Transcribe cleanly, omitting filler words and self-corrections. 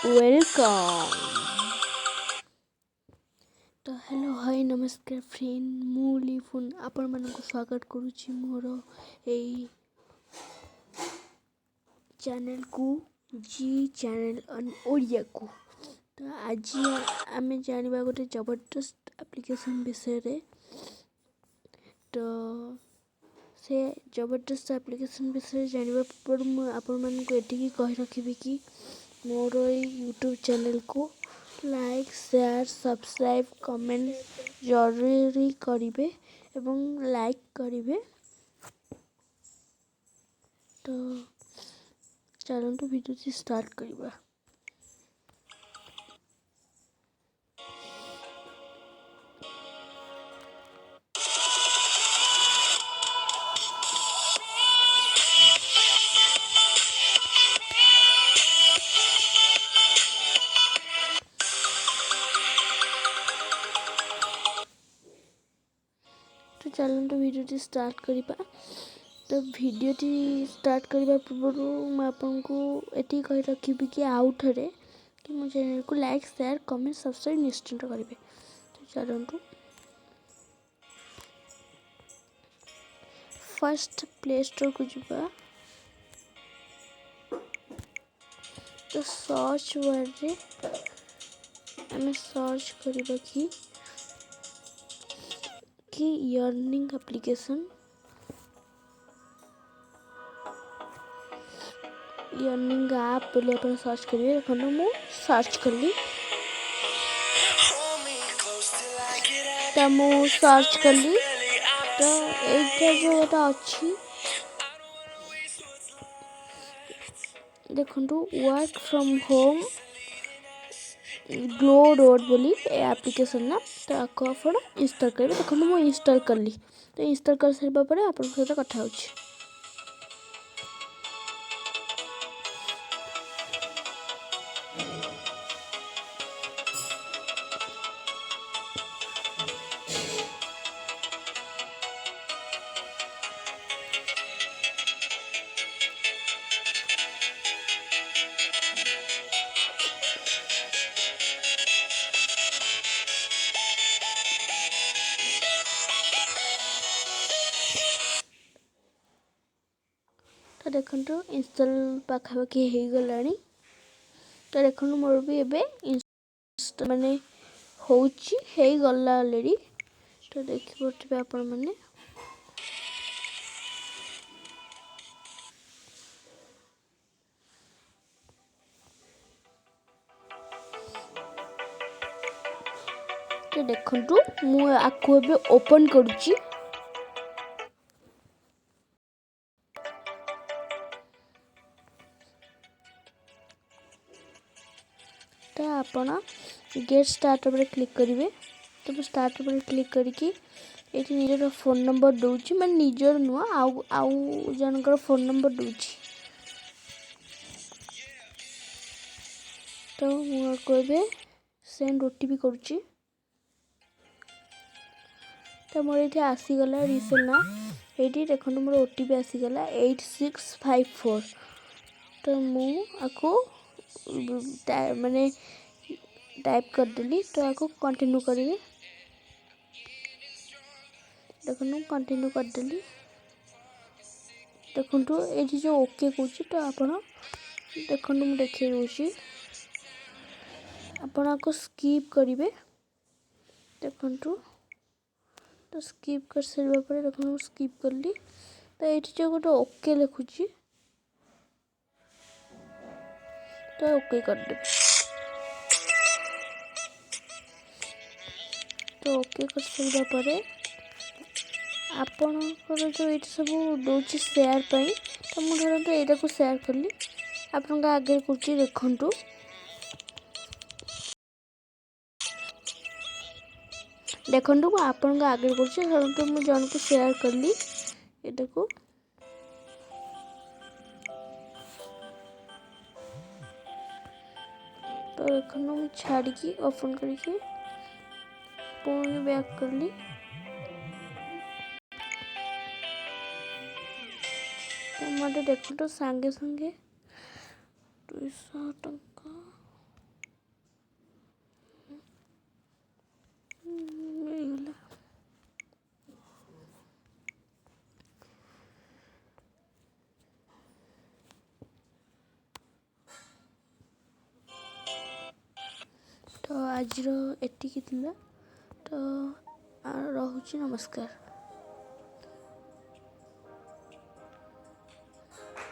Welcome. तो hello hi नमस्कार friend मु लिफुन आपण मानक स्वागत करुच्ची मोर यही चैनल को जी चैनल ऑन ओडिया को। तो आज आम जाना गोटे जबरदस्त एप्लिकेशन विषय रे। तो से जबरदस्त एप्लिकेशन विषय जानवा पूर्व मुझे आपण मानक एटिकी कहि रखिबी कि मोर यूट्यूब चैनल को लाइक शेयर सब्सक्राइब कमेंट जरूरी करिवे एवं लाइक करिवे। तो चलନ୍ତୁ वीडियो स्टार्ट करिबा। तो चलନ୍ତୁ वीडियो स्टार्ट करिबा। तो वीडियो स्टार्ट करने पूर्व मैं आपको ये कही रखी कि आउ थे कि मो चैनल को लाइक शेयर कमेंट सब्सक्राइब निश्चिंत करेंगे। तो चलନ୍ତୁ फर्स्ट प्ले स्टोर को जावा। तो सर्च वर्ड रे आम सर्च करबा कि अर्निंग एप्लिकेशन अर्निंग ऐप बोले अपन सर्च करिए। देखो मु सर्च कली तो मु सर्च कली तो एटा जो एटा अच्छी देखो work from home glow dot बोली एप्लिकेशन ना। तो आपको आप इंस्टॉल करेंगे। देखो मु इंस्टॉल कली तो इंस्टॉल कर सारा पर आप सहित कथा हो। तो देखो इंस्टॉल पाखापाखि हो गला। तो देखो मोर भी एवं माने हो गला ऑलरेडी। तो देख पारे आपण मैंने तो देखो मु आपको एबे ओपन करूची। तो आपण गेट स्टार्ट पर क्लिक करेंगे। तो स्टार्ट पर क्लिक करके ये निजर फोन नंबर दूची मैं निजर नुआ आउ जनकर फोन नंबर दूची। तो मुझे सेंड ओटीपी करुची। तो मोर ये आसीगला रिसेल ना ये देखो मोर ओटीपी आसीगला 8654। तो मुझको माने टाइप करदेली। तो आपको कंटिन्यू करेंगे। देखो कंटिन्यू करदेली। देखो ये जो ओके कौच तो आप देखो मुझे देखे दूसरी आपण आपको स्कीप करेंगे। देखो तो स्कीप कर सारा पर देखो स्कीप कली। तो ये जो गोटे ओके लिखुची तो ओके कर दे। तो ओके कर सारा पर आपणकर जो ये सब दूसरी शेयर पाई तो मुझे तो यहाँ को शेयर कली आपण आगे करुच्ची। देखु देखो आपण आगे करुच्ची मुझे जन को शेयर कली यहाँ को। तो देखो मुझे छाड़ी ओपन करके पुणी बैक कली। तो मत देखो तो सांगे सांगे 200 टंका ଆଜିର ଏତିକି ଥିଲା। ତ ରହୁଛି, ନମସ୍କାର।